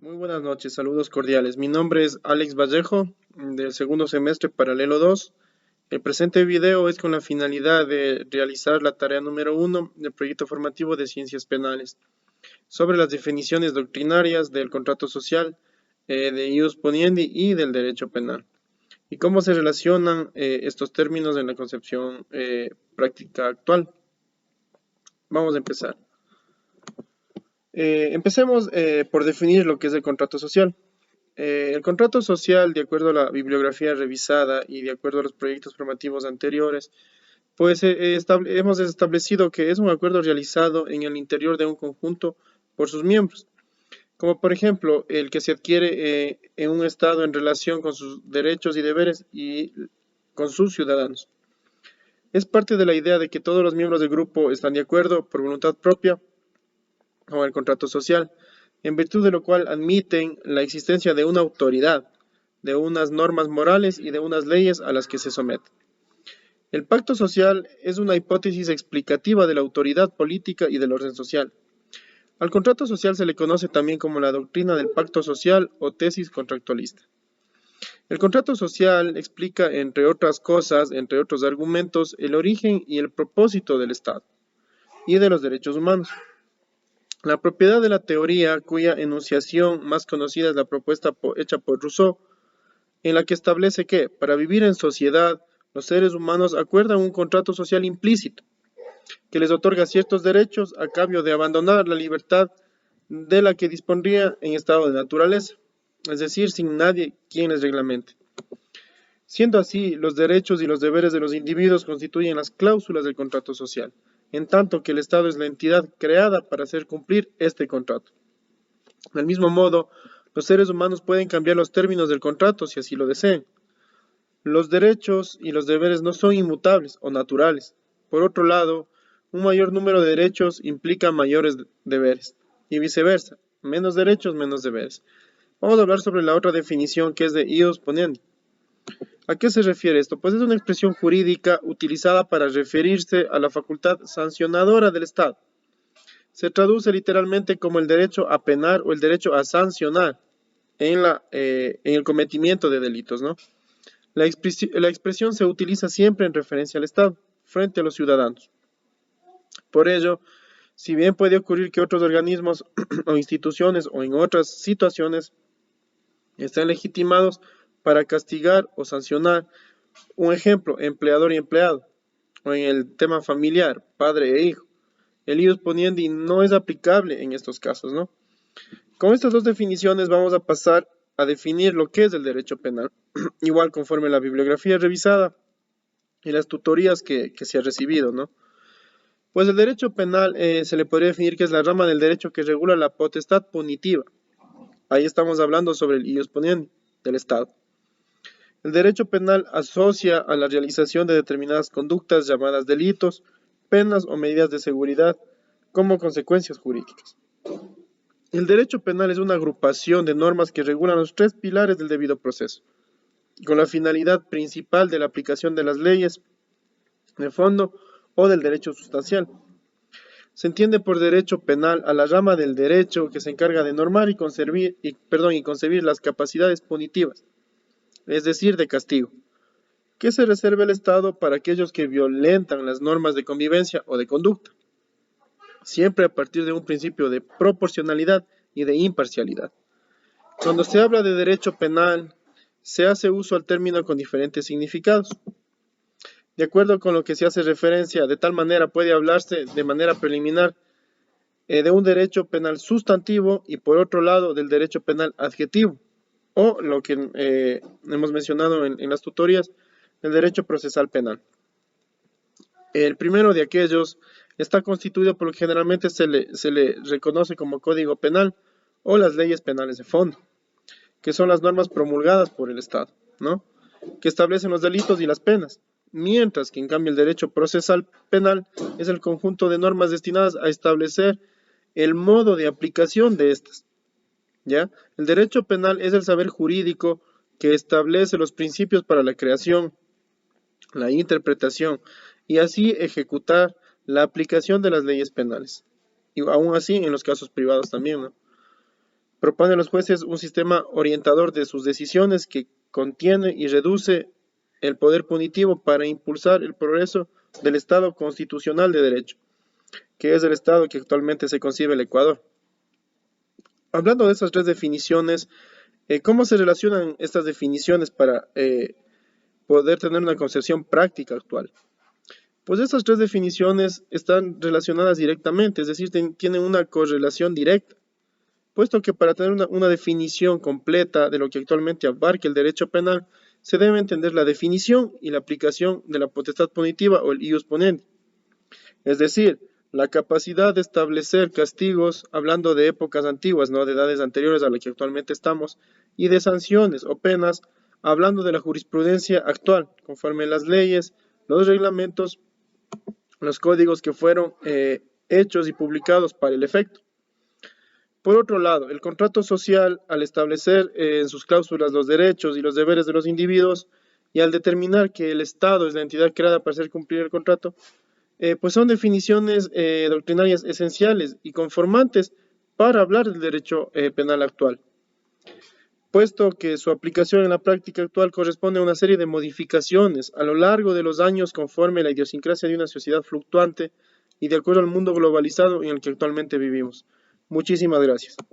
Muy buenas noches, saludos cordiales. Mi nombre es Alex Vallejo, del segundo semestre Paralelo 2. El presente video es con la finalidad de realizar la tarea número 1 del proyecto formativo de Ciencias Penales sobre las definiciones doctrinarias del contrato social, de ius poniendi y del derecho penal, y cómo se relacionan estos términos en la concepción práctica actual. Vamos a empezar. Empecemos por definir lo que es el contrato social. El contrato social, de acuerdo a la bibliografía revisada y de acuerdo a los proyectos formativos anteriores, pues hemos establecido que es un acuerdo realizado en el interior de un conjunto por sus miembros, como por ejemplo el que se adquiere en un Estado en relación con sus derechos y deberes y con sus ciudadanos. Es parte de la idea de que todos los miembros del grupo están de acuerdo por voluntad propia con el contrato social, en virtud de lo cual admiten la existencia de una autoridad, de unas normas morales y de unas leyes a las que se someten. El pacto social es una hipótesis explicativa de la autoridad política y del orden social. Al contrato social se le conoce también como la doctrina del pacto social o tesis contractualista. El contrato social explica, entre otras cosas, entre otros argumentos, el origen y el propósito del Estado y de los derechos humanos. La propiedad de la teoría, cuya enunciación más conocida es la propuesta hecha por Rousseau, en la que establece que, para vivir en sociedad, los seres humanos acuerdan un contrato social implícito, que les otorga ciertos derechos a cambio de abandonar la libertad de la que dispondría en estado de naturaleza, es decir, sin nadie quien les reglamente. Siendo así, los derechos y los deberes de los individuos constituyen las cláusulas del contrato social, en tanto que el Estado es la entidad creada para hacer cumplir este contrato. Del mismo modo, los seres humanos pueden cambiar los términos del contrato si así lo deseen. Los derechos y los deberes no son inmutables o naturales. Por otro lado, un mayor número de derechos implica mayores deberes, y viceversa, menos derechos, menos deberes. Vamos a hablar sobre la otra definición, que es de ius poniendi. ¿A qué se refiere esto? Pues es una expresión jurídica utilizada para referirse a la facultad sancionadora del Estado. Se traduce literalmente como el derecho a penar o el derecho a sancionar en el cometimiento de delitos, ¿no? La expresión se utiliza siempre en referencia al Estado, frente a los ciudadanos. Por ello, si bien puede ocurrir que otros organismos o instituciones o en otras situaciones estén legitimados para castigar o sancionar, un ejemplo, empleador y empleado, o en el tema familiar, padre e hijo, el ius poniendi no es aplicable en estos casos, ¿no? Con estas dos definiciones vamos a pasar a definir lo que es el derecho penal, igual conforme la bibliografía revisada y las tutorías que se ha recibido, ¿no? Pues el derecho penal se le podría definir que es la rama del derecho que regula la potestad punitiva. Ahí estamos hablando sobre el ius poniendi del Estado. El derecho penal asocia a la realización de determinadas conductas llamadas delitos, penas o medidas de seguridad como consecuencias jurídicas. El derecho penal es una agrupación de normas que regulan los tres pilares del debido proceso, con la finalidad principal de la aplicación de las leyes de fondo o del derecho sustancial. Se entiende por derecho penal a la rama del derecho que se encarga de normar y concebir las capacidades punitivas, es decir, de castigo, que se reserva el Estado para aquellos que violentan las normas de convivencia o de conducta, siempre a partir de un principio de proporcionalidad y de imparcialidad. Cuando se habla de derecho penal, se hace uso al término con diferentes significados. De acuerdo con lo que se hace referencia, de tal manera puede hablarse de manera preliminar de un derecho penal sustantivo y por otro lado del derecho penal adjetivo, o lo que hemos mencionado en las tutorías, el derecho procesal penal. El primero de aquellos está constituido por lo que generalmente se le reconoce como código penal o las leyes penales de fondo, que son las normas promulgadas por el Estado, ¿no? Que establecen los delitos y las penas, mientras que en cambio el derecho procesal penal es el conjunto de normas destinadas a establecer el modo de aplicación de estas, ¿ya? El derecho penal es el saber jurídico que establece los principios para la creación, la interpretación y así ejecutar la aplicación de las leyes penales. Y aún así en los casos privados también, ¿no? propone a los jueces un sistema orientador de sus decisiones que contiene y reduce el poder punitivo para impulsar el progreso del Estado constitucional de derecho, que es el Estado que actualmente se concibe el Ecuador. Hablando de estas tres definiciones, ¿cómo se relacionan estas definiciones para poder tener una concepción práctica actual? Pues estas tres definiciones están relacionadas directamente, es decir, tienen una correlación directa, puesto que para tener una definición completa de lo que actualmente abarca el derecho penal, se debe entender la definición y la aplicación de la potestad punitiva o el ius ponendi. Es decir, la capacidad de establecer castigos, hablando de épocas antiguas, no de edades anteriores a la que actualmente estamos, y de sanciones o penas, hablando de la jurisprudencia actual, conforme las leyes, los reglamentos, los códigos que fueron hechos y publicados para el efecto. Por otro lado, el contrato social, al establecer en sus cláusulas los derechos y los deberes de los individuos y al determinar que el Estado es la entidad creada para hacer cumplir el contrato, pues son definiciones doctrinarias esenciales y conformantes para hablar del derecho penal actual, puesto que su aplicación en la práctica actual corresponde a una serie de modificaciones a lo largo de los años conforme a la idiosincrasia de una sociedad fluctuante y de acuerdo al mundo globalizado en el que actualmente vivimos. Muchísimas gracias.